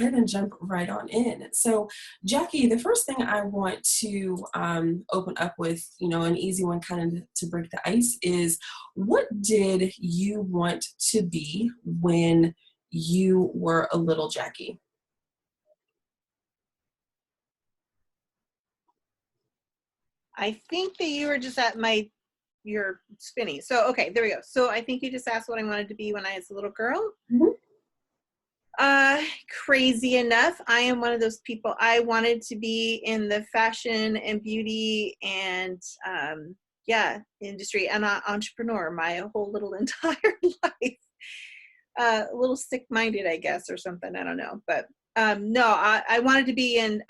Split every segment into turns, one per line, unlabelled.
ahead and jump right on in. So, Jackie, the first thing I want to open up with, an easy one kind of to break the ice is, what did you want to be when you were a little Jackie?
I think that you were just at you're spinning. So, okay, there we go. So I think you just asked what I wanted to be when I was a little girl.
Mhm.
Crazy enough, I am one of those people. I wanted to be in the fashion and beauty and industry and entrepreneur my whole little entire life. A little sick-minded, I guess, or something. I don't know, but no, I wanted to be in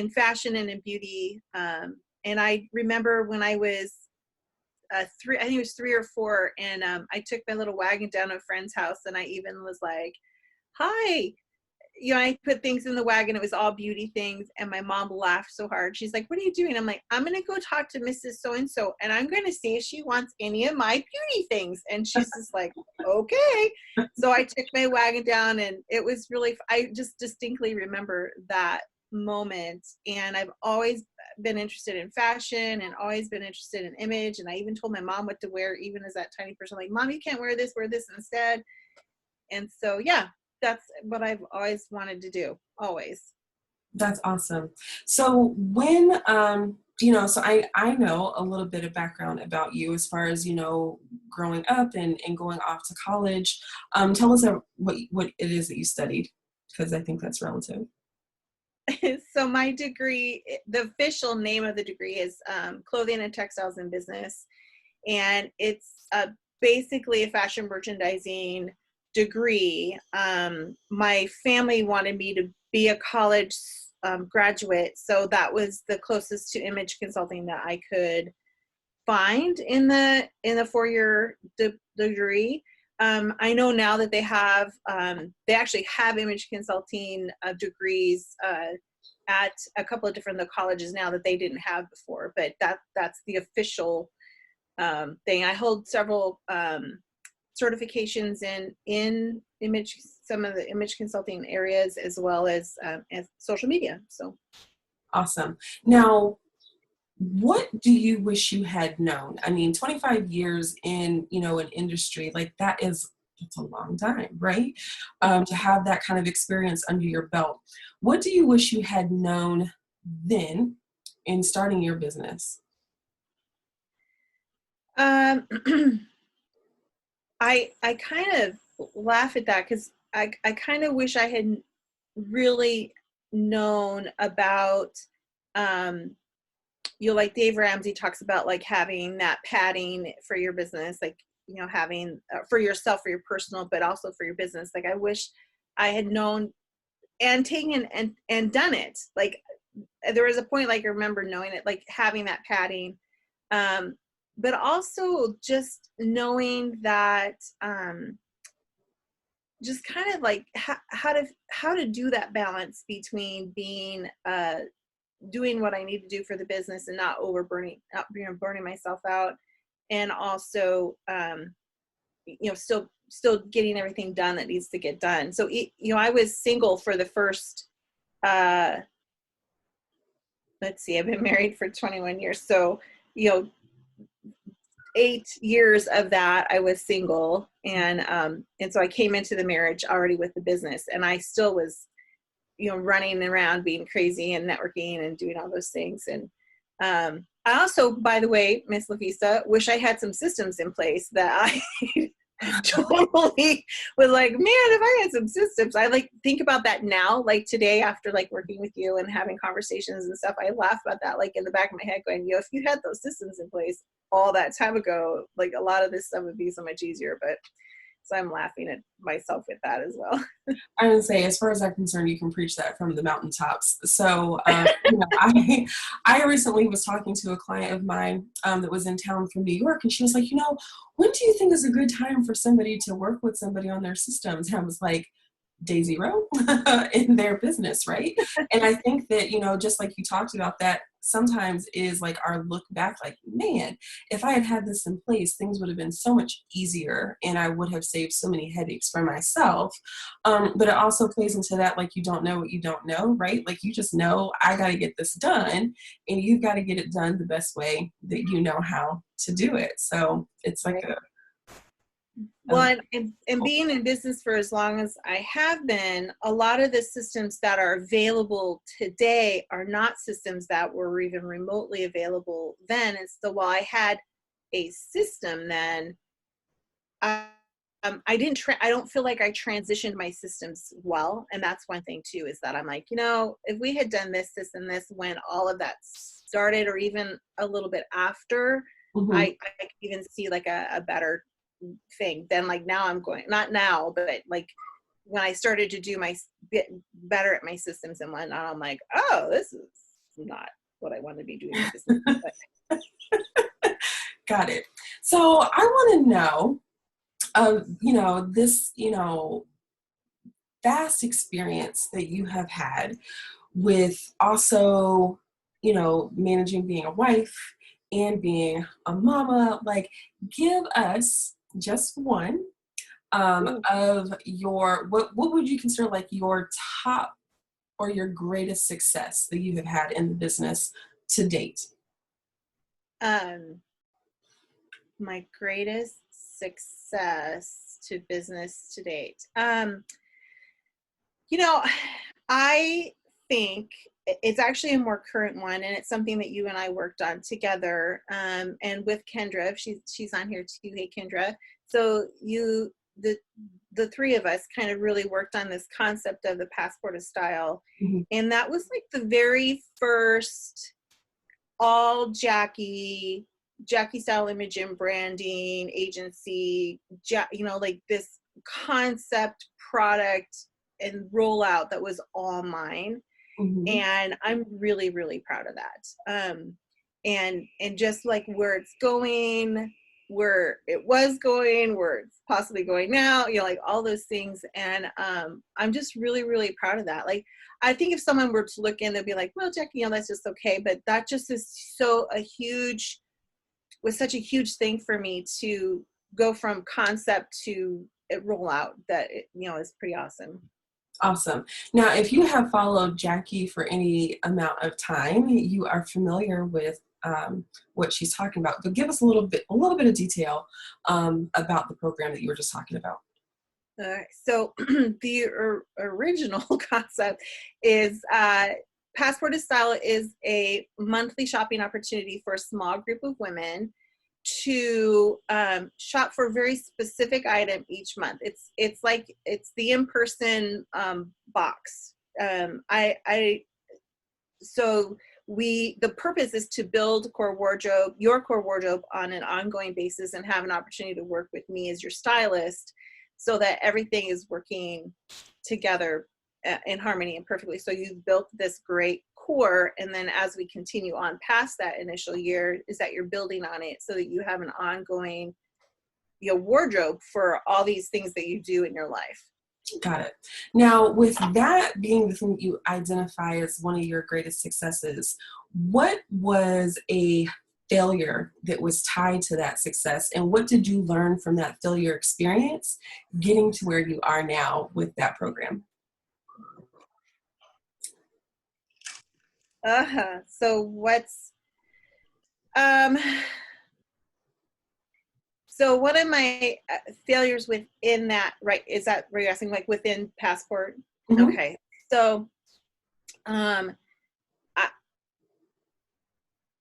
fashion and in beauty. And I remember when I was I think it was 3 or 4, and I took my little wagon down to a friend's house, and I even was like, "Hi." I put things in the wagon. It was all beauty things. And my mom laughed so hard. She's like, "What are you doing?" I'm like, "I'm going to go talk to Mrs. So-and-so, and I'm going to see if she wants any of my beauty things." And she's just like, "Okay." So I took my wagon down, and it was really, I just distinctly remember that moment. And I've always been interested in fashion and always been interested in image. And I even told my mom what to wear, even as that tiny person, like, "Mom, you can't wear this instead." And so, yeah, that's what I've always wanted to do, always.
That's awesome. So when, so I know a little bit of background about you as far as, growing up and going off to college. Tell us what it is that you studied, because I think that's relative.
So my degree, the official name of the degree is Clothing and Textiles in Business. And it's basically a fashion merchandising degree. My family wanted me to be a college graduate, so that was the closest to image consulting that I could find in the 4-year degree. I know now that they actually have image consulting degrees at a couple of different colleges now that they didn't have before, but that's the official thing. I hold several certifications in image, some of the image consulting areas, as well as social media. So
Awesome. Now, what do you wish you had known? I mean, 25 years in, an industry like that's a long time, right? To have that kind of experience under your belt. What do you wish you had known then in starting your business?
um, I kind of laugh at that because I kind of wish I had really known about like Dave Ramsey talks about, like having that padding for your business, like having for yourself, for your personal, but also for your business. Like I wish I had known and taken and done it. Like there was a point, like I remember knowing it, like having that padding, but also just knowing that just kind of like how to do that balance between being doing what I need to do for the business and not burning myself out, and also still getting everything done that needs to get done. So I was single for the first let's see, I've been married for 21 years, so 8 years of that I was single, and so I came into the marriage already with the business, and I still was running around being crazy and networking and doing all those things. And I also, by the way, Miss LaVista, wish I had some systems in place that I totally was like, man, if I had some systems. I like think about that now, like today, after like working with you and having conversations and stuff. I laugh about that, like in the back of my head, going, if you had those systems in place all that time ago, like a lot of this stuff would be so much easier. But so I'm laughing at myself with that as well.
I would say, as far as I'm concerned, you can preach that from the mountaintops. So, I recently was talking to a client of mine that was in town from New York, and she was like, when do you think is a good time for somebody to work with somebody on their systems? And I was like, day zero in their business, right? And I think that, just like you talked about, that sometimes is like our look back, like, man, if I had had this in place, things would have been so much easier and I would have saved so many headaches for myself. But it also plays into that, like, you don't know what you don't know, right? Like, you just know I got to get this done, and you've got to get it done the best way that you know how to do it. So it's like
Right.
a
Well, and being in business for as long as I have been, a lot of the systems that are available today are not systems that were even remotely available then. And so while I had a system then, I, I don't feel like I transitioned my systems well. And that's one thing too, is that I'm like, if we had done this, and this when all of that started, or even a little bit after,
Mhm.
I could even see like a better thing. Then like now I'm going, not now, but like when I started to do my bit better at my systems and whatnot, I'm like, oh, this is not what I want to be doing in business. But
Got it. So I want to know, this, vast experience that you have had with also, managing being a wife and being a mama. Like, give us just one
ooh,
of your, what would you consider like your top or your greatest success that you have had in the business to date?
um, my greatest success to business to date. You know, I think it's actually a more current one, and it's something that you and I worked on together, and with Kendra. If she's on here too. Hey, Kendra. So the three of us kind of really worked on this concept of the Passport of Style,
Mhm.
and that was like the very first all Jackie Style Image and Branding agency, like this concept product and rollout that was all mine.
Mhm.
And I'm really, really proud of that. And just like where it's going, where it was going, where it's possibly going now, like all those things. And I'm just really, really proud of that. Like, I think if someone were to look in, they'd be like, well, Jackie, that's just okay. But that just is was such a huge thing for me to go from concept to it roll out, that is pretty awesome.
Awesome. Now, if you have followed Jackie for any amount of time, you are familiar with what she's talking about. But give us a little bit of detail about the program that you were just talking about.
All right. So the original concept is Passport to Style is a monthly shopping opportunity for a small group of women to shop for a very specific item each month. It's like it's the in-person box. I so the purpose is to build your core wardrobe on an ongoing basis, and have an opportunity to work with me as your stylist, so that everything is working together in harmony and perfectly. So you've built this great core, and then as we continue on past that initial year, is that you're building on it so that you have an ongoing wardrobe for all these things that you do in your life.
Got it. Now, with that being the thing that you identify as one of your greatest successes, what was a failure that was tied to that success? And what did you learn from that failure experience getting to where you are now with that program?
So what's um so one of my failures within that, right, is that were you asking, like within Passport?
Mhm.
Okay. So um I,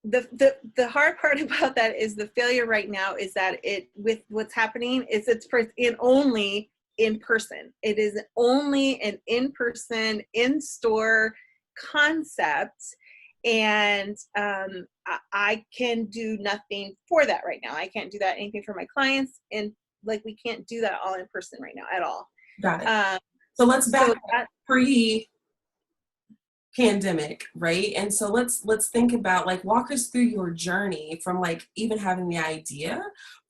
the hard part about that is the failure right now is that it with what's happening is only in person. It is only an in-person, in-store concept, and I can do nothing for that right now. I can't do that anything for my clients, and like we can't do that all in person right now at all.
Got it.
Um,
So let's back
so
up
that
pre pandemic, right? And so let's think about, like, walk us through your journey from like even having the idea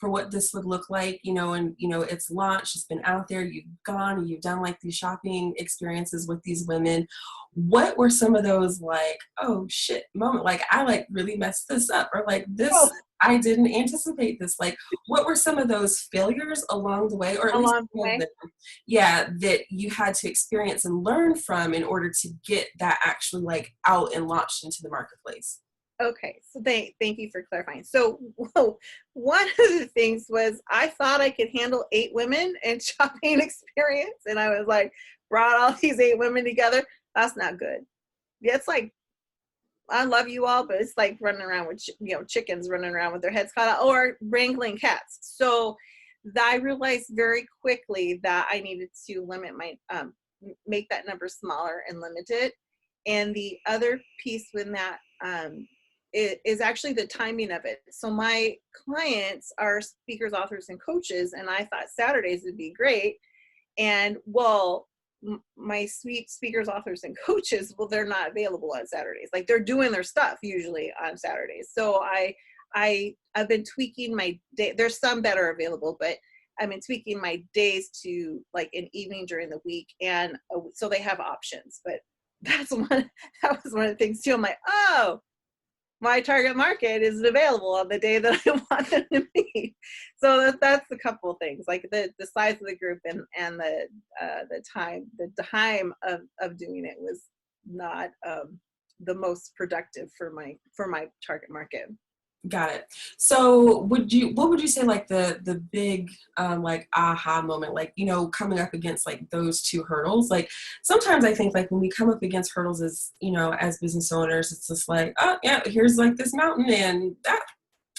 for what this would look like, you know, and, you know, it's launched, it's been out there, you've gone, you've done like these shopping experiences with these women. What were some of those like, oh shit moment? Like, I like really messed this up, or like this,
Oh,
I didn't anticipate this. Like, what were some of those failures along the way, or at least
along the
some of
way.
them, yeah, that you had to experience and learn from in order to get that actually like out and launched into the marketplace?
Okay, so thank you for clarifying. So whoa, one of the things was I thought I could handle 8 women in shopping experience, and I was like, brought all these 8 women together. That's not good. Yeah, it's like I love you all, but it's like running around with chickens running around with their heads cut out or wrangling cats. So I realized very quickly that I needed to limit my make that number smaller and limit it. And the other piece with that is actually the timing of it. So my clients are speakers, authors, and coaches, and I thought Saturdays would be great. And well, my sweet speakers, authors, and coaches, well, they're not available on Saturdays. Like they're doing their stuff usually on Saturdays. So I've been tweaking my day. There's some that are available, but I've been tweaking my days to like an evening during the week, and so they have options. But that's one. That was one of the things too. I'm like, oh, my target market isn't available on the day that I want them to be. So that's a couple of things, like the size of the group and the time of doing it was not the most productive for my target market.
Got it. So what would you say like the big like aha moment, like, you know, coming up against like those two hurdles? Like sometimes I think like when we come up against hurdles as, you know, as business owners, it's just like, oh yeah, here's like this mountain, and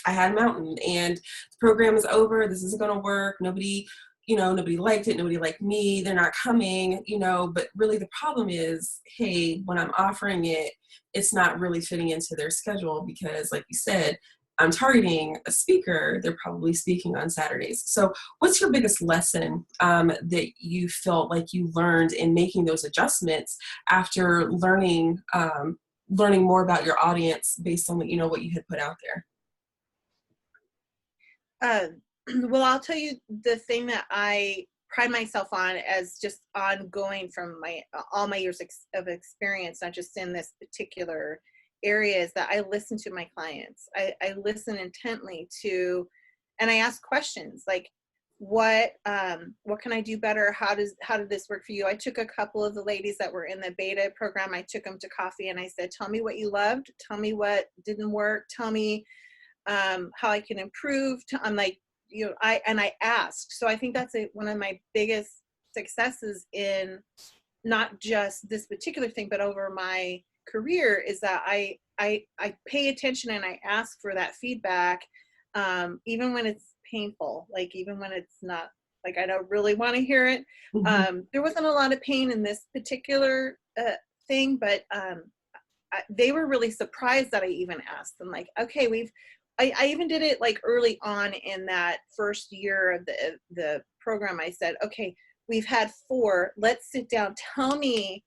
I had a mountain, and the program is over, this isn't gonna work, nobody, you know, nobody liked it, nobody liked me, they're not coming, you know. But really the problem is, hey, when I'm offering it, it's not really fitting into their schedule, because like you said, I'm targeting a speaker, they're probably speaking on Saturdays. So what's your biggest lesson that you felt like you learned in making those adjustments after learning more about your audience based on, you know, what you had put out there?
Uh, well, I'll tell you the thing that I pride myself on as just ongoing from my all my years of experience, not just in this particular area, is that I listen to my clients. I listen intently to, and I ask questions like, what can I do better? How did this work for you? I took a couple of the ladies that were in the beta program. I took them to coffee and I said, tell me what you loved. Tell me what didn't work. Tell me how I can improve. I'm like, you know, I asked. So I think that's one of my biggest successes in not just this particular thing, but over my career, is that I pay attention and I ask for that feedback, even when it's painful, like even when it's not like I don't really want to hear it.
Mhm.
There wasn't a lot of pain in this particular thing, but they were really surprised that I even asked them. Like, okay, I even did it like early on in that first year of the program. I said, okay, we've had 4. Let's sit down. Tell me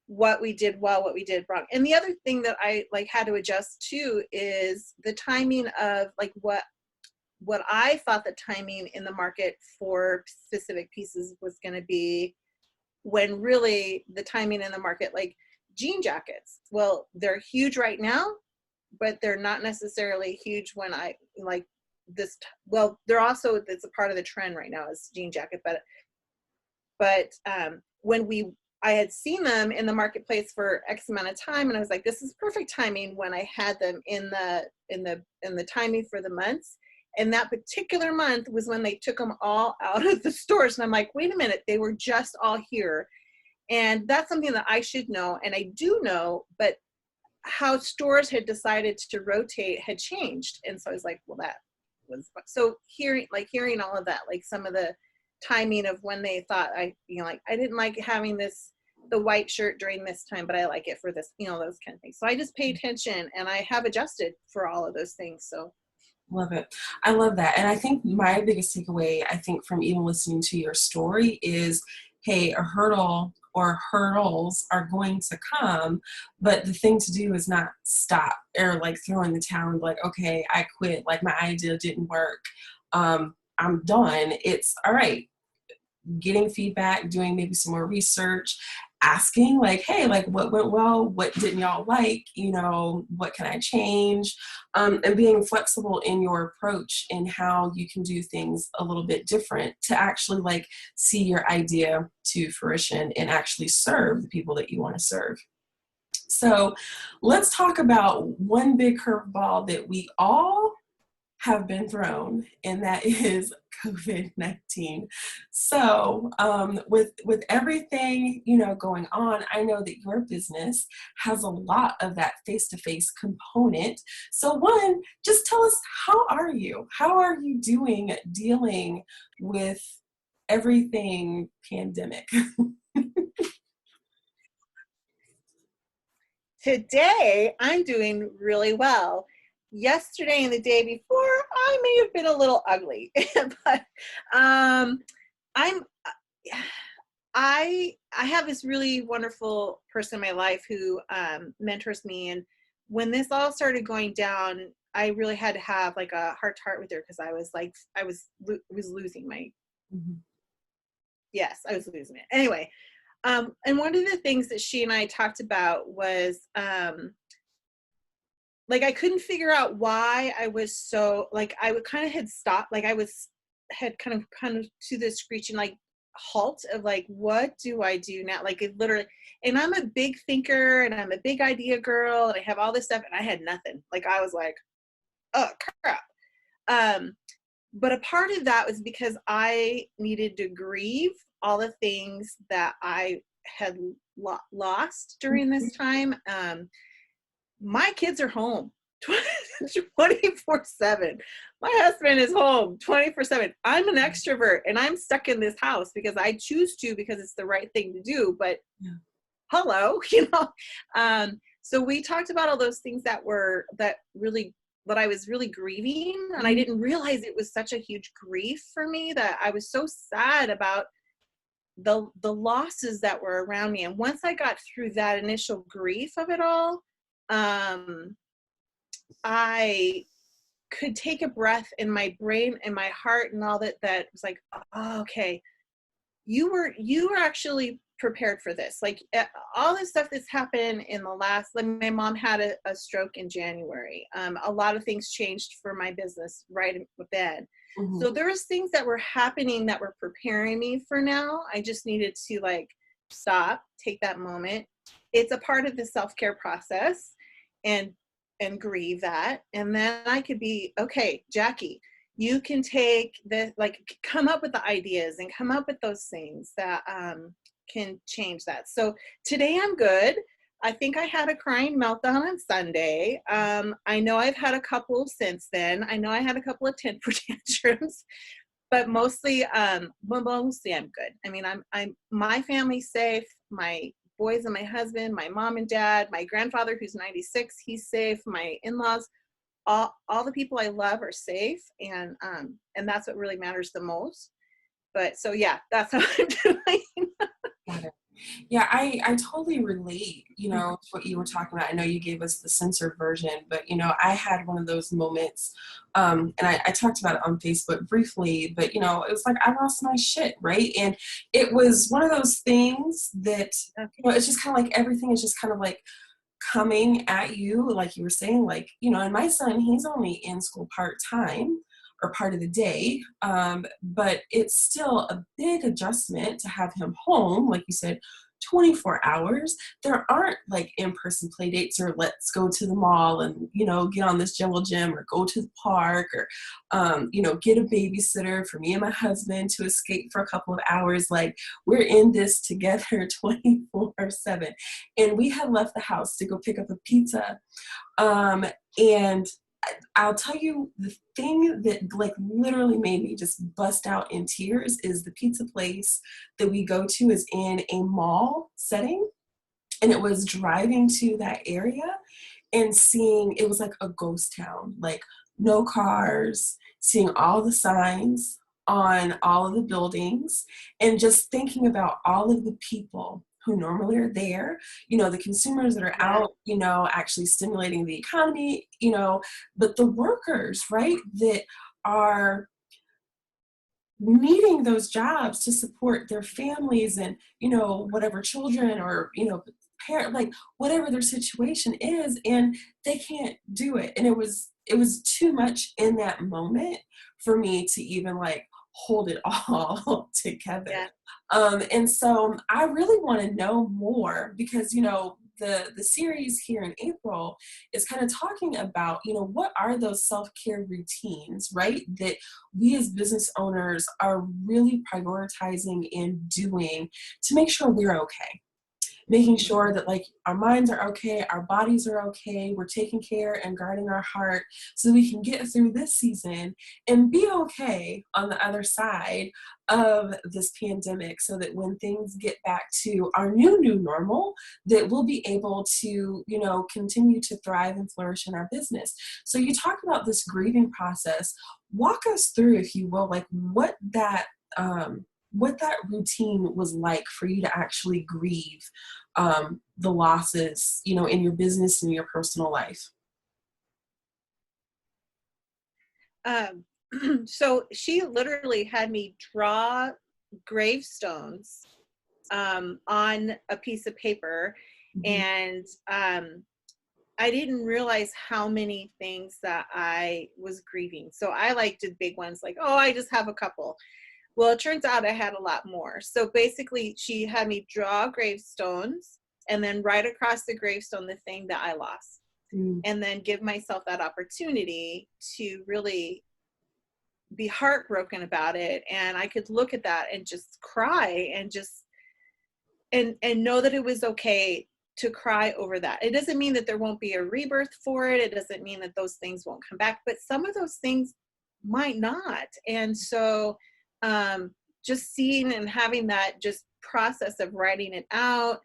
what we did well, what we did wrong. And the other thing that I like had to adjust to is the timing of like what I thought the timing in the market for specific pieces was going to be, when really the timing in the market, like jean jackets, well, they're huge right now, but they're not necessarily huge when I like this. Well, they're also, it's a part of the trend right now is jean jacket, but when I had seen them in the marketplace for X amount of time, and I was like, this is perfect timing, when I had them in the timing for the months. And that particular month was when they took them all out of the stores. And I'm like, wait a minute, they were just all here. And that's something that I should know, and I do know, but how stores had decided to rotate had changed. And so I was like, well, that was, so hearing all of that, like some of the timing of when they thought like I didn't like having the white shirt during this time, but I like it for this, those kind of things. So I just pay attention, and I have adjusted for all of those things. So
Love it. I love that. And I think my biggest takeaway, I think, from even listening to your story is, hey, a hurdle or hurdles are going to come, but the thing to do is not stop or like throw in the towel and be like, okay, I quit, like my idea didn't work. I'm done. It's all right, getting feedback, doing maybe some more research, asking like, hey, like what went well, what didn't y'all like, what can I change, and being flexible in your approach and how you can do things a little bit different to actually like see your idea to fruition and actually serve the people that you want to serve. So let's talk about one big curveball that we all have been thrown, and that is COVID-19. So with everything going on, I know that your business has a lot of that face-to-face component. So one, just tell us, how are you? How are you doing dealing with everything pandemic?
Today, I'm doing really well. Yesterday and the day before, I may have been a little ugly, but I'm I have this really wonderful person in my life who mentors me, and when this all started going down, I really had to have like a heart to heart with her because I was losing my
Mhm.
yes, I was losing it anyway. And one of the things that she and I talked about was like I couldn't figure out why I was so like I would kind of had stopped, like I was had kind of to the screeching like halt of like, what do I do now? Like it literally, and I'm a big thinker and I'm a big idea girl and I have all this stuff and I had nothing. Like I was like, oh crap. Um, but a part of that was because I needed to grieve all the things that I had lost during this time. My kids are home 24/7. My husband is home 24/7. I'm an extrovert and I'm stuck in this house because I choose to, because it's the right thing to do. But
Yeah.
hello, so we talked about all those things that I was really grieving, and I didn't realize it was such a huge grief for me, that I was so sad about the losses that were around me. And once I got through that initial grief of it all, I could take a breath, in my brain and my heart and all that was like, oh, okay, you were actually prepared for this. Like all this stuff that's happened in the last, like my mom had a stroke in January. A lot of things changed for my business right then.
Mhm.
So there was things that were happening that were preparing me for now. I just needed to like stop, take that moment. It's a part of the self-care process, and grieve that. And then I could be, okay, Jackie, you can take the, like, come up with the ideas and come up with those things that can change that. So today I'm good. I think I had a crying meltdown on Sunday. I know I've had a couple since then. I know I had a couple of temper tantrums, but mostly I'm good. I mean, my family's safe. My boys and my husband, my mom and dad, my grandfather who's 96, he's safe. My in-laws, all the people I love are safe, and that's what really matters the most. But so yeah, that's how I'm doing.
Got it. Yeah, I totally relate, to what you were talking about. I know you gave us the censored version, but I had one of those moments, and I talked about it on Facebook briefly, but it was like I lost my shit, right? And it was one of those things that, it's just kind of like everything is just kind of like coming at you, like you were saying, like, and my son, he's only in school part-time or part of the day, but it's still a big adjustment to have him home, like you said, 24 hours. There aren't like in-person play dates or let's go to the mall and get on this jungle gym or go to the park or get a babysitter for me and my husband to escape for a couple of hours. Like, we're in this together 24/7. And we had left the house to go pick up a pizza, and I'll tell you, the thing that like literally made me just bust out in tears is the pizza place that we go to is in a mall setting. And it was driving to that area and seeing, it was like a ghost town, like no cars, seeing all the signs on all of the buildings, and just thinking about all of the people who normally are there, the consumers that are out, actually stimulating the economy, but the workers, right, that are needing those jobs to support their families and, whatever children or, parent, like whatever their situation is, and they can't do it. And it was too much in that moment for me to even like hold it all together.
Yeah.
And so I really want to know more because, the series here in April is kind of talking about, what are those self-care routines, right? That we as business owners are really prioritizing and doing to make sure we're okay, making
Mhm.
sure that like our minds are okay, our bodies are okay, we're taking care and guarding our heart so we can get through this season and be okay on the other side of this pandemic so that when things get back to our new normal, that we'll be able to, continue to thrive and flourish in our business. So you talk about this grieving process. Walk us through, if you will, like what that routine was like for you to actually grieve the losses, in your business and your personal life.
Um, so she literally had me draw gravestones on a piece of paper,
Mhm.
and I didn't realize how many things that I was grieving. So I like did big ones like, oh, I just have a couple. Well, it turns out I had a lot more. So basically, she had me draw gravestones and then write across the gravestone the thing that I lost,
Mm.
and then give myself that opportunity to really be heartbroken about it. And I could look at that and just cry and just and know that it was okay to cry over that. It doesn't mean that there won't be a rebirth for it. It doesn't mean that those things won't come back, but some of those things might not. And so just seeing and having that just process of writing it out.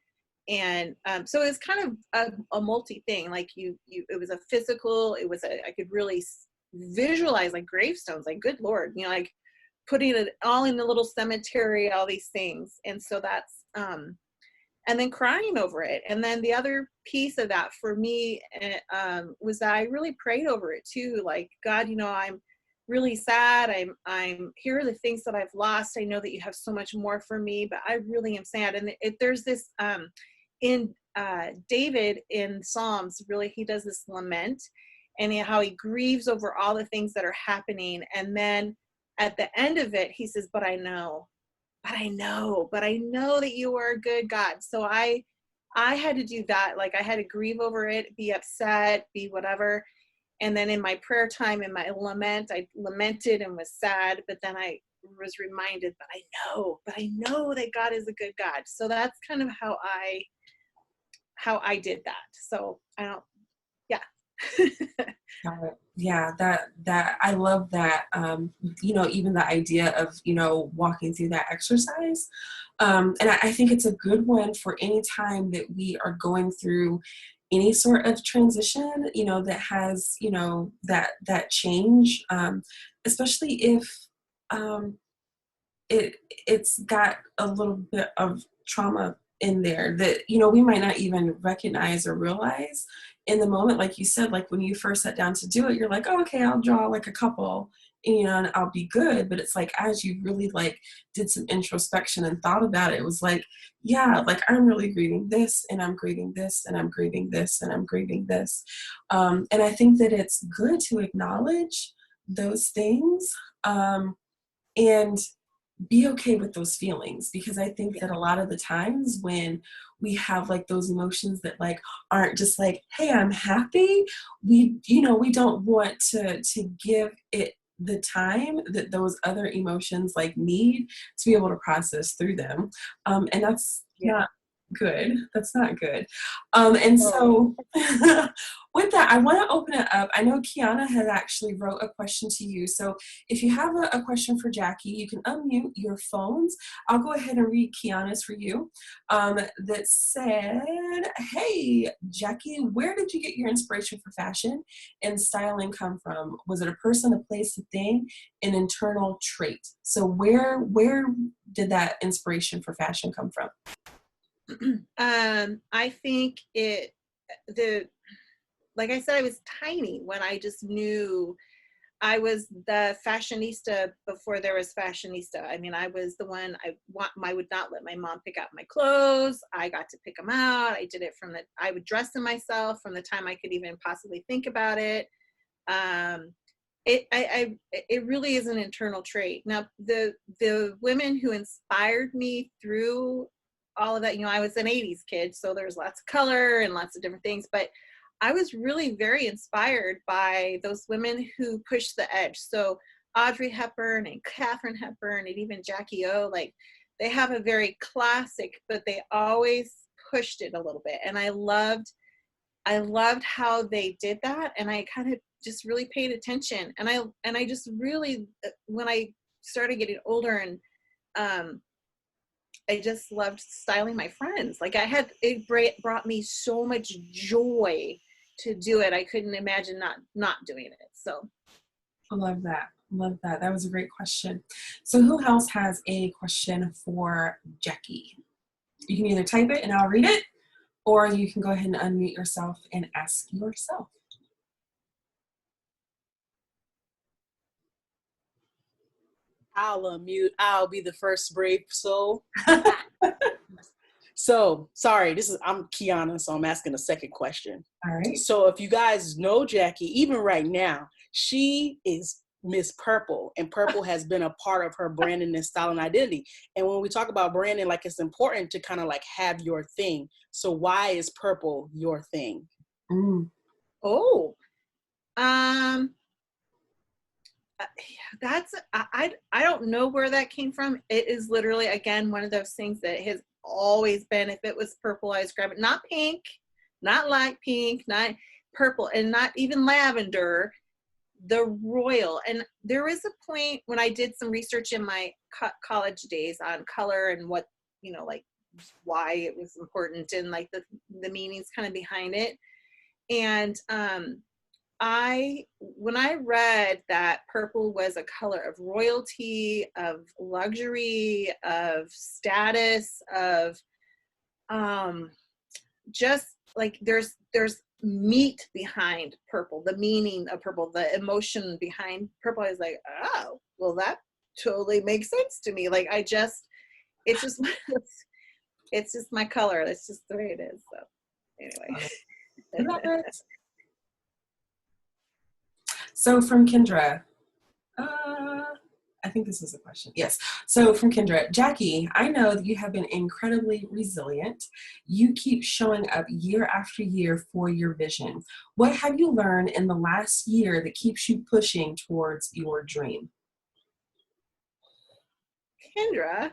And so it's kind of a multi thing. Like it was a physical, I could really visualize like gravestones, like good Lord, like putting it all in the little cemetery, all these things. And so that's and then crying over it. And then the other piece of that for me was that I really prayed over it too. Like, God, I'm really sad. I'm here are the things that I've lost. I know that you have so much more for me, but I really am sad. And there's this in David in Psalms, really, he does this lament and how he grieves over all the things that are happening. And then at the end of it, he says, but I know that you are a good God. So I had to do that. Like I had to grieve over it, be upset, be whatever. And then in my prayer time, in my lament, I lamented and was sad, but then I was reminded, but I know that God is a good God. So that's kind of how I did that. So I don't, yeah.
Got it. Yeah, that I love that. Even the idea of walking through that exercise, and I think it's a good one for any time that we are going through any sort of transition. That has that change, especially if um, it's got a little bit of trauma in there that we might not even recognize or realize in the moment. Like you said, like when you first sat down to do it, you're like, oh, okay, I'll draw like a couple and, and I'll be good. But it's like as you really like did some introspection and thought about it, it was like, yeah, like I'm really grieving this and I'm grieving this and I'm grieving this and I'm grieving this. And I think that it's good to acknowledge those things, and be okay with those feelings, because I think
Yeah.
that a lot of the times when we have like those emotions that like aren't just like, hey, I'm happy, we don't want to give it the time that those other emotions like need to be able to process through them. And that's
Yeah.
not good. That's not good. And
Oh.
so with that, I want to open it up. I know Kiana had actually wrote a question to you. So if you have a question for Jackie, you can unmute your phones. I'll go ahead and read Kiana's for you. That said, hey, Jackie, where did you get your inspiration for fashion and styling come from? Was it a person, a place, a thing, an internal trait? So where did that inspiration for fashion come from?
I think the like I said, I was tiny when I just knew I was the fashionista before there was fashionista. I mean, I was the one, I would not let my mom pick out my clothes. I got to pick them out. I did it I would dress them myself from the time I could even possibly think about it. It really is an internal trait. Now, the women who inspired me through all of that, I was an 80s kid, so there's lots of color and lots of different things, but I was really very inspired by those women who pushed the edge. So Audrey Hepburn and Katharine Hepburn and even Jackie O, like, they have a very classic, but they always pushed it a little bit. And I loved how they did that. And I kind of just really paid attention. And I just really, when I started getting older, and I just loved styling my friends. Like, it brought me so much joy to do it. I couldn't imagine not doing it. So
I love that. Love that. That was a great question. So who else has a question for Jackie? You can either type it and I'll read it, or you can go ahead and unmute yourself and ask yourself.
I'll unmute. I'll be the first brave soul. So, sorry, I'm Kiana, so I'm asking a second question.
All right.
So if you guys know Jackie, even right now, she is Miss Purple, and purple has been a part of her branding and style and identity. And when we talk about branding, like, it's important to kind of like have your thing. So why is purple your thing?
Oh, that's, I don't know where that came from. It is literally, again, one of those things that has always been, if it was purple, I was grabbing, not pink, not light pink, not purple, and not even lavender, the royal. And there was a point when I did some research in my college days on color and what, like, why it was important and like the meanings kind of behind it. And when I read that purple was a color of royalty, of luxury, of status, of just like there's meat behind purple, the meaning of purple, the emotion behind purple, I was like, oh, well, that totally makes sense to me. Like, it's just it's just my color. That's just the way it is. So anyway.
So from Kendra, I think this is a question. Yes. So from Kendra, Jackie, I know that you have been incredibly resilient. You keep showing up year after year for your vision. What have you learned in the last year that keeps you pushing towards your dream?
Kendra.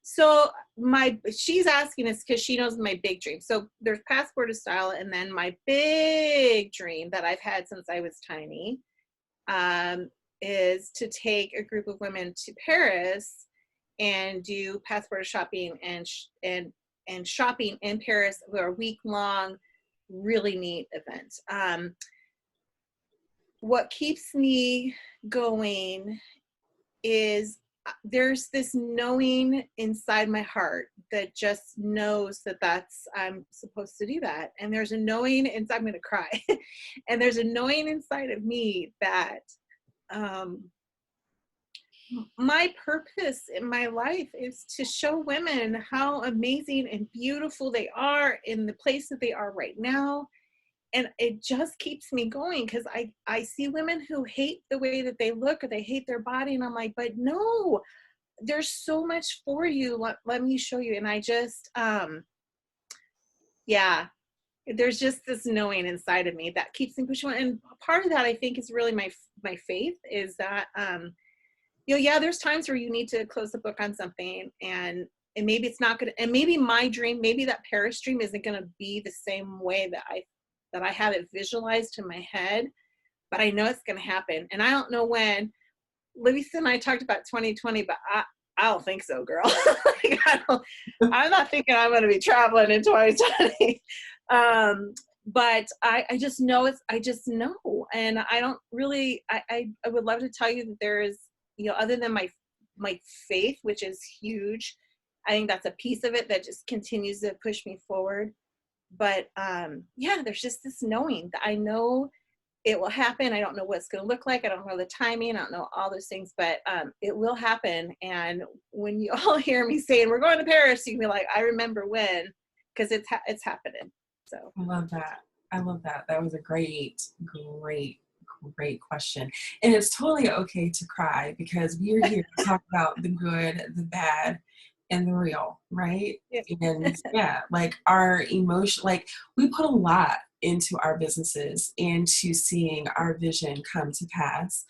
So she's asking us because she knows my big dream. So there's Passport to Style, and then my big dream that I've had since I was tiny is to take a group of women to Paris and do passport shopping and shopping in Paris for a week-long, really neat event. What keeps me going is there's this knowing inside my heart that just knows that I'm supposed to do that. And there's a knowing inside, I'm going to cry. And there's a knowing inside of me that my purpose in my life is to show women how amazing and beautiful they are in the place that they are right now. And it just keeps me going because I see women who hate the way that they look or they hate their body. And I'm like, but no, there's so much for you. Let me show you. And I just, there's just this knowing inside of me that keeps me pushing on. And part of that, I think, is really my faith is that, there's times where you need to close the book on something and maybe it's not going to, and maybe my dream, maybe that Paris dream isn't going to be the same way that I have it visualized in my head, but I know it's going to happen. And I don't know when. Lisa and I talked about 2020, but I don't think so, girl. Like, I'm not thinking I'm going to be traveling in 2020. But I just know I just know. And I don't really, I would love to tell you that there is, other than my faith, which is huge, I think that's a piece of it that just continues to push me forward. But yeah, there's just this knowing that I know it will happen. I don't know what it's going to look like. I don't know the timing. I don't know all those things, but it will happen. And when you all hear me saying we're going to Paris, you can be like, I remember when, because it's happening. So
I love that. I love that. That was a great, great, great question. And it's totally okay to cry because we're here to talk about the good, the bad, and the real, right?
yeah.
And yeah, like our emotion, like we put a lot into our businesses and to seeing our vision come to pass.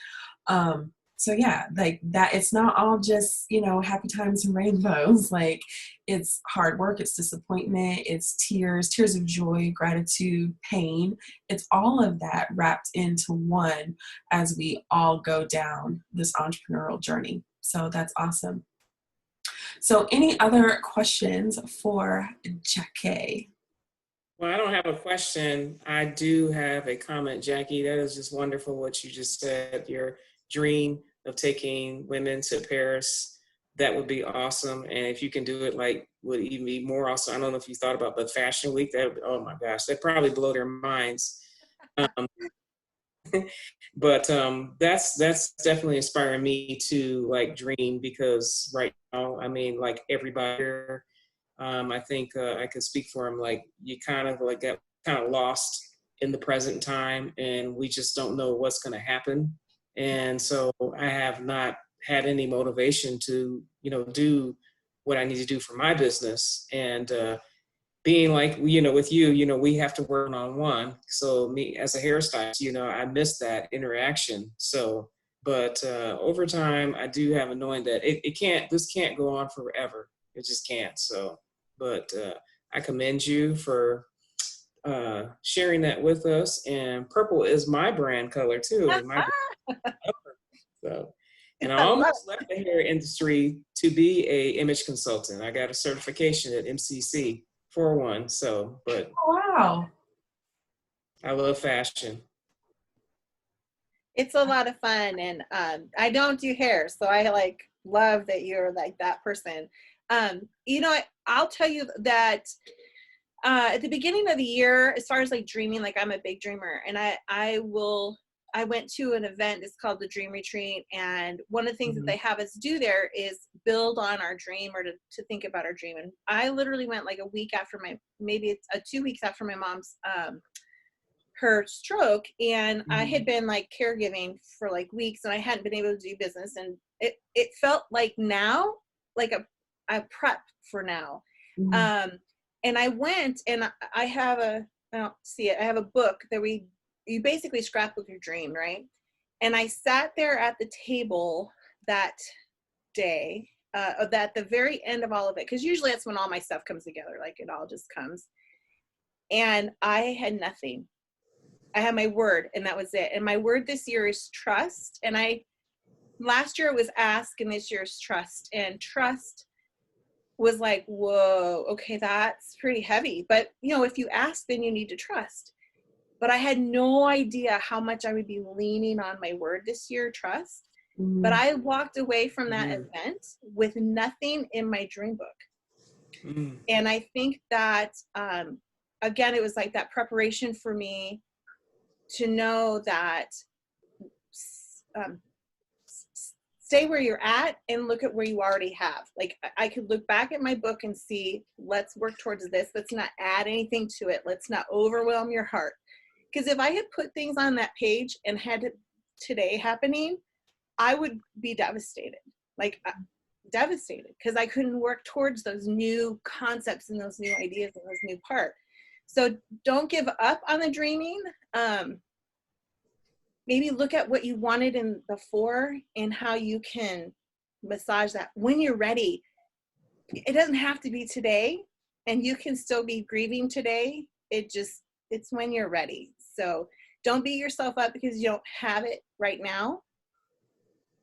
So yeah, like that, it's not all just, happy times and rainbows. Like it's hard work, it's disappointment, it's tears of joy, gratitude, pain. It's all of that wrapped into one as we all go down this entrepreneurial journey. So that's awesome. So any other questions for Jackie?
Well, I don't have a question. I do have a comment, Jackie. That is just wonderful what you just said. Your dream of taking women to Paris, that would be awesome. And if you can do it, like, would even be more awesome. I don't know if you thought about, but Fashion Week, that would, oh my gosh, that probably blow their minds. But that's definitely inspiring me to like dream, because right now, I mean, like everybody here, I think I can speak for him. Like you kind of like got kind of lost in the present time, and we just don't know what's going to happen. And so I have not had any motivation to, do what I need to do for my business. And being like, with you, we have to work on one. So me as a hairstylist, I miss that interaction. So, but over time, I do have a knowing that this can't go on forever. It just can't. So, but I commend you for sharing that with us. And purple is my brand color too. So, and I almost left the hair industry to be a image consultant. I got a certification at MCC for one. So, but
Wow.
I love fashion.
It's a lot of fun, and I don't do hair, so I like love that you're like that person. I'll tell you that at the beginning of the year, as far as like dreaming, like I'm a big dreamer, and I went to an event. It's called the Dream Retreat, and one of the things that they have us do there is build on our dream, or to think about our dream. And I literally went like a week after maybe it's 2 weeks after my mom's her stroke, and I had been like caregiving for like weeks, and I hadn't been able to do business, and it felt like now, like a prep for now. And I went, and I have I don't see it. I have a book that you basically scrapbook your dream, right? And I sat there at the table that day, at the very end of all of it, because usually that's when all my stuff comes together, like it all just comes. And I had nothing. I had my word, and that was it. And my word this year is trust. And last year it was ask, and this year's trust. And trust was like, whoa, okay, that's pretty heavy. But if you ask, then you need to trust. But I had no idea how much I would be leaning on my word this year, trust. But I walked away from that event with nothing in my dream book. And I think that, again, it was like that preparation for me to know that stay where you're at and look at where you already have. Like I could look back at my book and see, let's work towards this. Let's not add anything to it. Let's not overwhelm your heart. Because if I had put things on that page and had today happening, I would be devastated, devastated, because I couldn't work towards those new concepts and those new ideas and those new parts. So don't give up on the dreaming. Maybe look at what you wanted in before and how you can massage that when you're ready. It doesn't have to be today, and you can still be grieving today. It's when you're ready. So don't beat yourself up because you don't have it right now.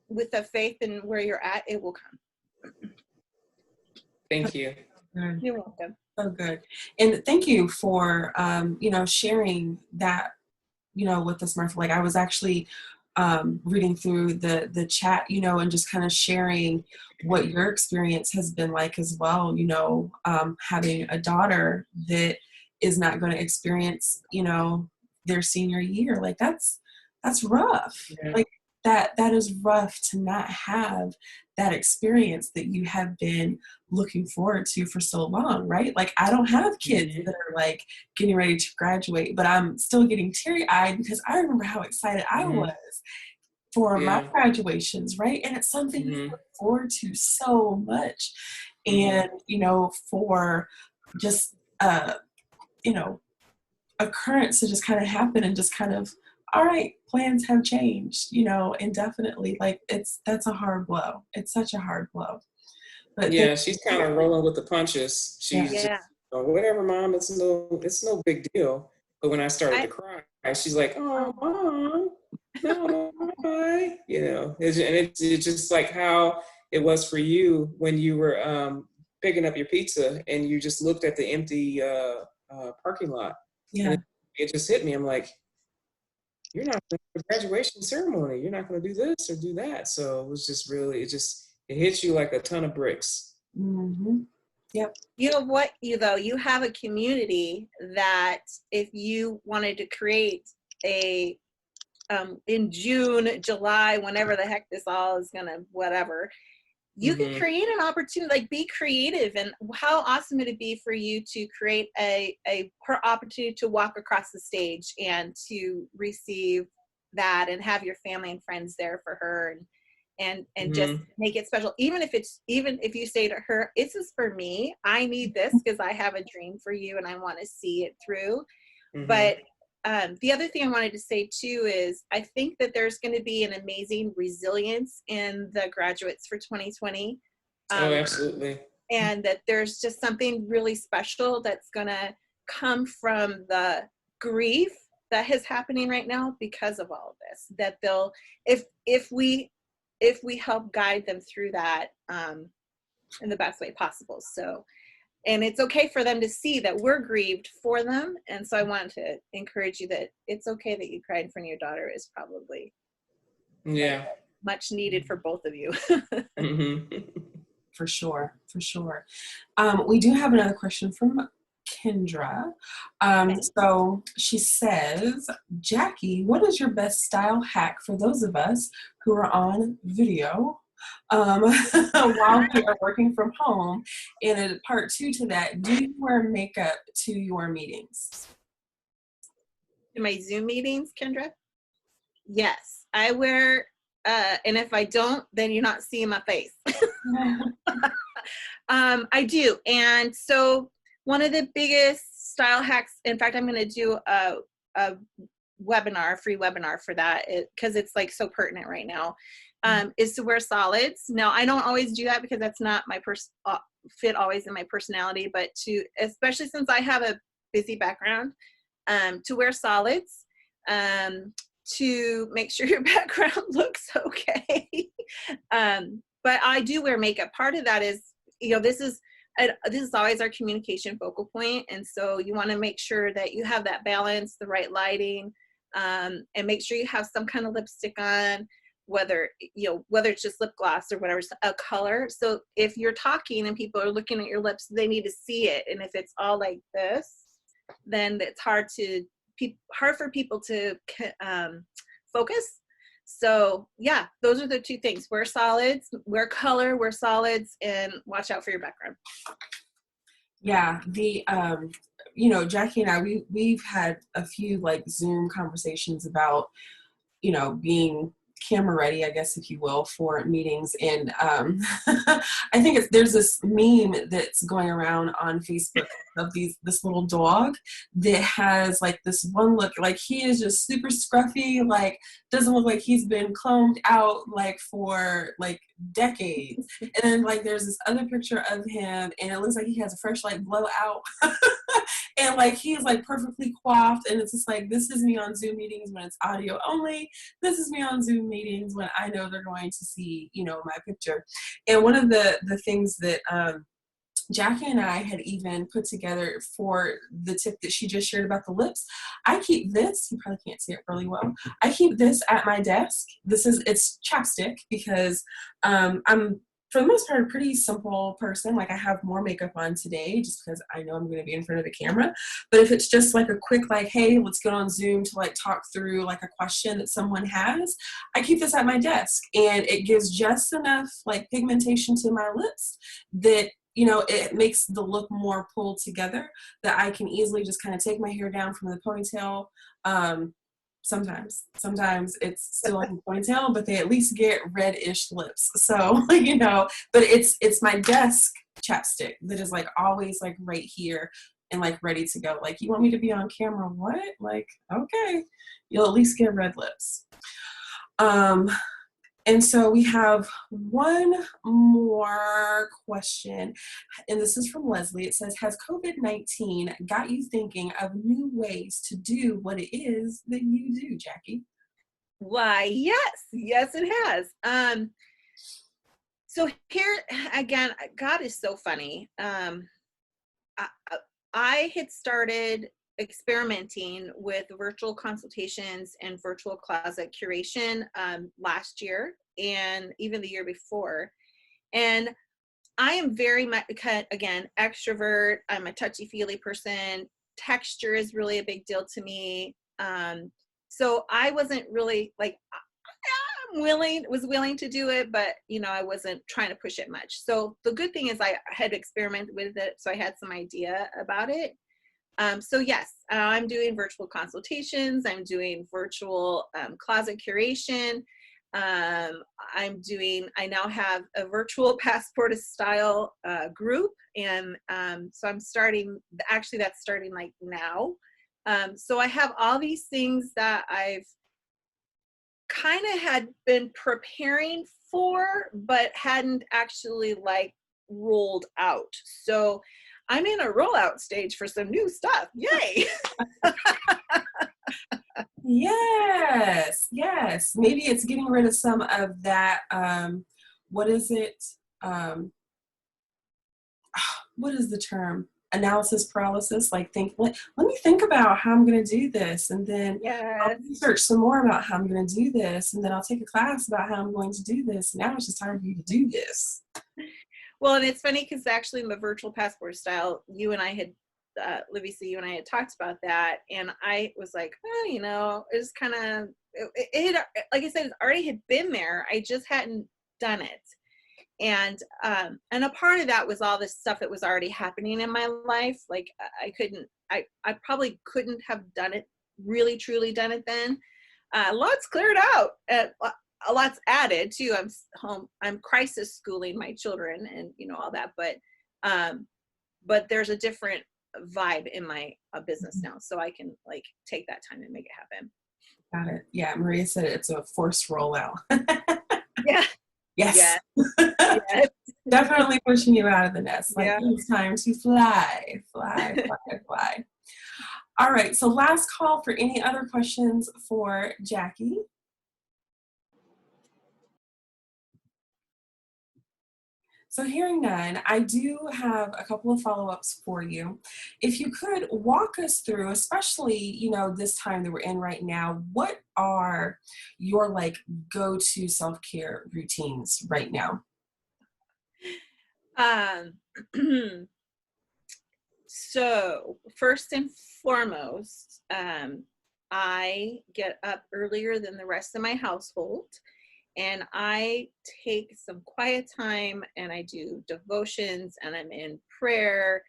With the faith in where you're at, it will come.
Thank you.
You're welcome.
So good. And thank you for, sharing that, with us, Martha. Like I was actually reading through the chat, and just kind of sharing what your experience has been like as well, having a daughter that is not going to experience, you know, their senior year. Like that's rough.
Yeah.
Like that is rough to not have that experience that you have been looking forward to for so long, right? Like I don't have kids
Mhm.
that are like getting ready to graduate, but I'm still getting teary-eyed because I remember how excited I was
Mhm.
for my
Yeah.
graduations, right? And it's something you
Mhm.
look forward to so much.
Mhm.
And, you know, for just, you know, occurrence to just kind of happen and just kind of, all right, plans have changed, you know, indefinitely. Like that's a hard blow. It's such a hard blow. But thank
Yeah, she's kind of rolling with the punches.
yeah.
She's just,
Yeah.
"Oh, whatever, mom. It's no big deal." But when I started
I
to cry, she's like, "Oh,
oh,
mom, no, why?" You know, it's just like how it was for you when you were picking up your pizza and you just looked at the empty parking lot, and
Yeah.
it just hit me. I'm like, "You're not going to the graduation ceremony. You're not going to do this or do that." So it was just really, it hits you like a ton of bricks.
Mm-hmm. Yep.
you know what, you have a community that if you wanted to create a in June, July, whenever the heck this all is gonna, whatever, you could
Hmm.
create an opportunity, like be creative. And how awesome would it be for you to create her opportunity to walk across the stage and to receive that and have your family and friends there for her, and just
Hmm.
make it special. Even if you say to her, this is for me, I need this because I have a dream for you and I want to see it through.
Hmm.
But the other thing I wanted to say too is I think that there's going to be an amazing resilience in the graduates for 2020.
Oh,
Um,
absolutely.
and that there's just something really special that's going to come from the grief that is happening right now because of all of this, that they'll, if we help guide them through that in the best way possible. So, and it's okay for them to see that we're grieved for them. And so I wanted to encourage you that it's okay that you cried in front of your daughter is probably like
Yeah.
much needed for both of you.
Hmm.
For sure. For sure. We do have another question from Kendra.
Okay.
So she says, Jackie, what is your best style hack for those of us who are on video while we are working from home? And in part two to that, do you wear makeup to your meetings?
To my Zoom meetings, Kendra? Yes, I wear, and if I don't, then you're not seeing my face. I do. And so one of the biggest style hacks, in fact, I'm going to do a webinar, a free webinar for that because it's like so pertinent right now, is to wear solids. Now, I don't always do that because that's not my fit always in my personality, but especially since I have a busy background, to wear solids, to make sure your background looks okay. But I do wear makeup. Part of that is, this is always our communication focal point. And so you want to make sure that you have that balance, the right lighting, and make sure you have some kind of lipstick on, whether it's just lip gloss or whatever, a color. So if you're talking and people are looking at your lips, they need to see it. And if it's all like this, then it's hard for people to focus. So yeah, those are the two things: wear solids, wear color, wear solids, and watch out for your background.
Yeah, Jackie and I, we've had a few like Zoom conversations about, being camera ready, I guess, if you will, for meetings. And I think there's this meme that's going around on Facebook of this little dog that has like this one look, like he is just super scruffy, like doesn't look like he's been combed out like for like decades. And then like there's this other picture of him and it looks like he has a fresh like blowout. And like he's like perfectly coiffed, and it's just like, this is me on Zoom meetings when it's audio only. This is me on Zoom meetings when I know they're going to see, my picture. And one of the things that Jackie and I had even put together for the tip that she just shared about the lips, I keep this, you probably can't see it really well, I keep this at my desk. It's chapstick because I'm for the most part, a pretty simple person. Like I have more makeup on today just because I know I'm going to be in front of the camera. But if it's just like a quick, like, hey, let's get on Zoom to like talk through like a question that someone has, I keep this at my desk and it gives just enough like pigmentation to my lips that, you know, it makes the look more pulled together that I can easily just kind of take my hair down from the ponytail. Sometimes it's still like a ponytail, but they at least get reddish lips. So, you know, but it's my desk chapstick that is like always like right here and like ready to go. Like, you want me to be on camera? What? Like, okay, you'll at least get red lips. And so we have one more question, and this is from Leslie. It says, has COVID-19 got you thinking of new ways to do what it is that you do, Jackie?
Why, yes, it has. So here again, God is so funny. I had started experimenting with virtual consultations and virtual closet curation last year and even the year before. And I am very much, again, extrovert. I'm a touchy-feely person. Texture is really a big deal to me. So I wasn't really like, was willing to do it, but you know, I wasn't trying to push it much. So the good thing is I had experimented with it, so I had some idea about it. So yes, I'm doing virtual consultations. I'm doing virtual closet curation. I now have a virtual passport style group, and so I'm starting. Actually, that's starting like now. So I have all these things that I've kind of had been preparing for, but hadn't actually like rolled out. So I'm in a rollout stage for some new stuff. Yay!
Yes. Maybe it's getting rid of some of that. What is it? What is the term? Analysis paralysis. Like, let me think about how I'm going to do this, and then I'll research some more about how I'm going to do this, and then I'll take a class about how I'm going to do this. Now it's just time for you to do this.
Well, and it's funny because actually in the virtual passport style, you and I had, Livy C, you and I had talked about that, and I was like, oh, you know, it's kind of, it had, like I said, it already had been there. I just hadn't done it. And a part of that was all this stuff that was already happening in my life. Like I probably couldn't have done it, really, truly done it then. Lots cleared out. A lot's added too. I'm crisis schooling my children and you know all that, but there's a different vibe in my business now, so I can like take that time and make it happen.
Got it. Yeah, Maria said it's a forced rollout.
Yeah.
Yes.
Yes.
Definitely pushing you out of the nest. Like,
Yeah.
it's time to fly. All right, so last call for any other questions for Jackie. So hearing none, I do have a couple of follow-ups for you. If you could walk us through, especially, you know, this time that we're in right now, what are your like go-to self-care routines right now?
So first and foremost, I get up earlier than the rest of my household, and I take some quiet time and I do devotions and I'm in prayer,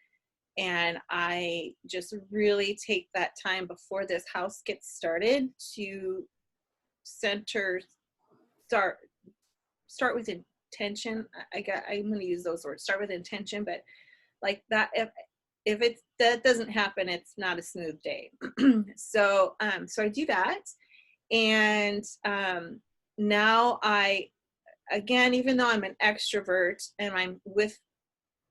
and I just really take that time before this house gets started to start with intention. I'm going to use those words, start with intention, but like that, if that doesn't happen, it's not a smooth day. So I do that, and now again, even though I'm an extrovert and I'm with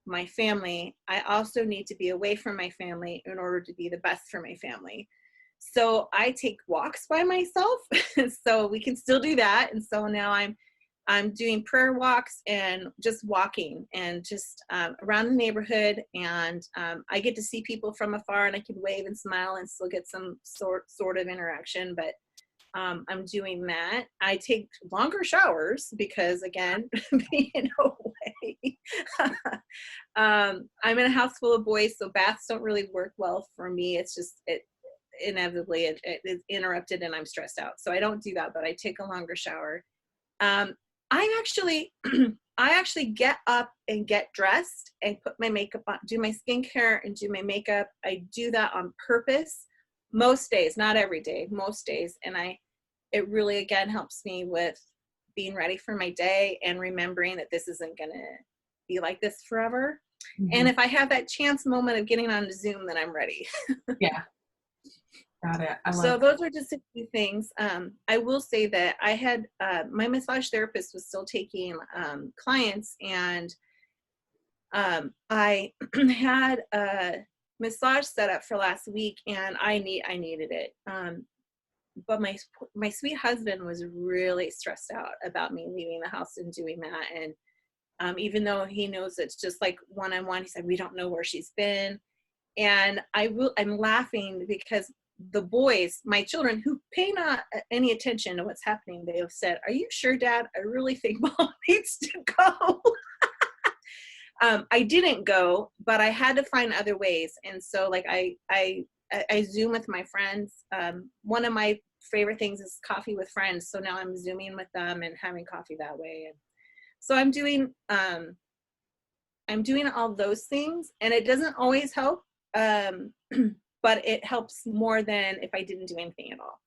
my family, I also need to be away from my family in order to be the best for my family. So I take walks by myself, so we can still do that. And so now I'm doing prayer walks and just walking and just around the neighborhood, and I get to see people from afar and I can wave and smile and still get some sort of interaction, but I'm doing that. I take longer showers because, again, being away. I'm in a house full of boys, so baths don't really work well for me. It's just, it inevitably it is interrupted and I'm stressed out. So I don't do that, but I take a longer shower. I actually, I actually get up and get dressed and put my makeup on, do my skincare and do my makeup. I do that on purpose most days, not every day, most days. And it really, again, helps me with being ready for my day and remembering that this isn't going to be like this forever.
Mhm.
And if I have that chance moment of getting on Zoom, then I'm ready.
Yeah. Got it. I
So
love
those are just a few things. I will say that I had, my massage therapist was still taking clients, and I had a massage set up for last week, and I needed it. But my sweet husband was really stressed out about me leaving the house and doing that. And even though he knows it's just like one-on-one, he said, we don't know where she's been. And I'm laughing because the boys, my children, who pay not any attention to what's happening, they have said, are you sure, Dad? I really think Mom needs to go. I didn't go, but I had to find other ways. And so like I Zoom with my friends. One of my favorite things is coffee with friends. So now I'm Zooming with them and having coffee that way. And so I'm doing all those things, and it doesn't always help. But it helps more than if I didn't do anything at all.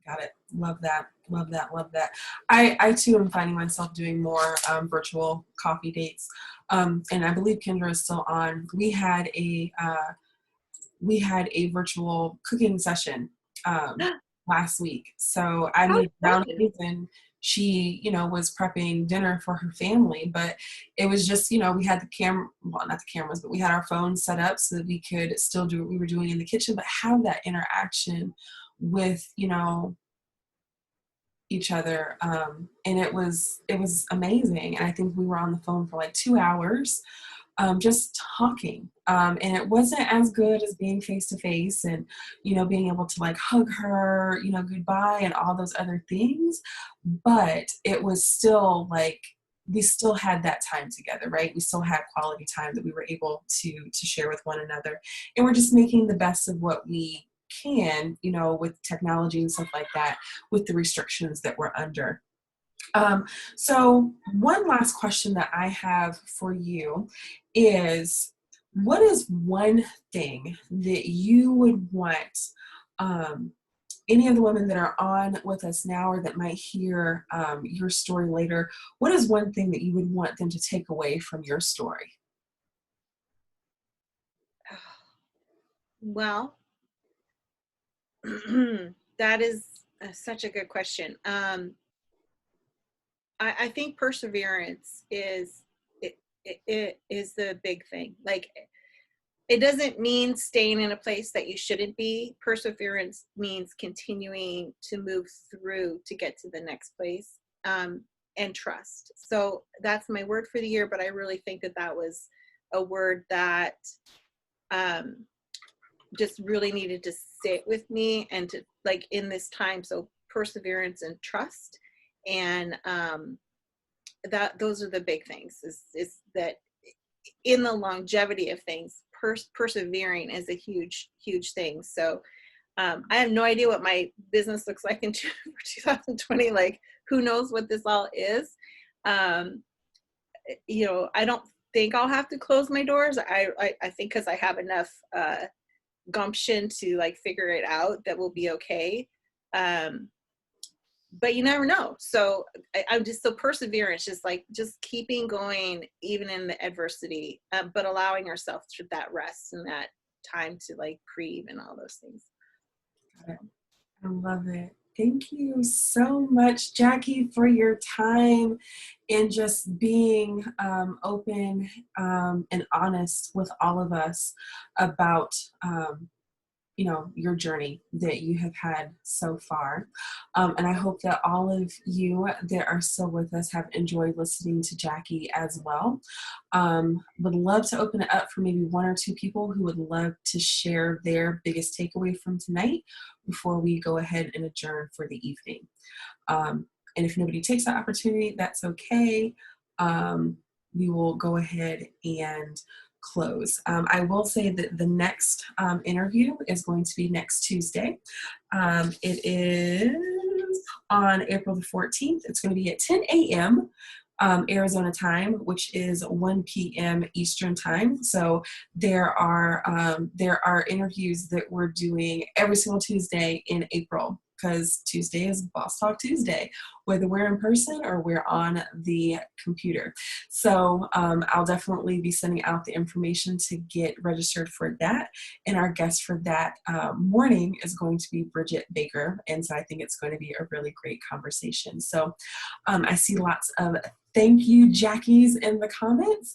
Got it. Love that. Love that. Love that. I too am finding myself doing more virtual coffee dates. And I believe Kendra is still on. We had a virtual cooking session last week. So I made brownies, and she, was prepping dinner for her family, but it was just, we had not the cameras, but we had our phones set up so that we could still do what we were doing in the kitchen, but have that interaction with, each other. And it was amazing. And I think we were on the phone for like 2 hours, just talking. And it wasn't as good as being face to face and, being able to like hug her, goodbye and all those other things. But it was still like, we still had that time together, right? We still had quality time that we were able to share with one another. And we're just making the best of what we can, with technology and stuff like that, with the restrictions that we're under. So one last question that I have for you is, what is one thing that you would want any of the women that are on with us now or that might hear your story later, what is one thing that you would want them to take away from your story?
Well, that is such a good question. I think perseverance is the big thing. Like, it doesn't mean staying in a place that you shouldn't be. Perseverance means continuing to move through to get to the next place, and trust. So that's my word for the year, but I really think that was a word that just really needed to sit with me and to, like, in this time. So perseverance and trust. And that those are the big things, is that in the longevity of things, persevering is a huge thing. So I have no idea what my business looks like in 2020. Like, who knows what this all is. I don't think I'll have to close my doors. I think because I have enough gumption to like figure it out, that will be okay. But you never know. So I'm just so perseverance, just keeping going even in the adversity, but allowing ourselves to that rest and that time to like grieve and all those things.
Got it. I love it. Thank you so much, Jackie, for your time and just being open and honest with all of us about your journey that you have had so far. And I hope that all of you that are still with us have enjoyed listening to Jackie as well. Would love to open it up for maybe one or two people who would love to share their biggest takeaway from tonight before we go ahead and adjourn for the evening. And if nobody takes that opportunity, that's okay. we will go ahead and close. I will say that the next interview is going to be next Tuesday. It is on April the 14th. It's going to be at 10 a.m. Arizona time, which is 1 p.m. Eastern time. So there are interviews that we're doing every single Tuesday in April, because Tuesday is Boss Talk Tuesday, whether we're in person or we're on the computer. So I'll definitely be sending out the information to get registered for that. And our guest for that morning is going to be Bridget Baker. And so I think it's going to be a really great conversation. So I see lots of thank you, Jackies, in the comments.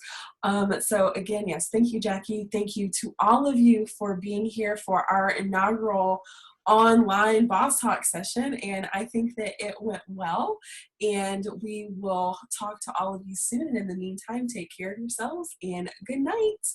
So again, yes, thank you, Jackie. Thank you to all of you for being here for our inaugural online Boss Talk session. And I think that it went well. And we will talk to all of you soon. And in the meantime, take care of yourselves and good night.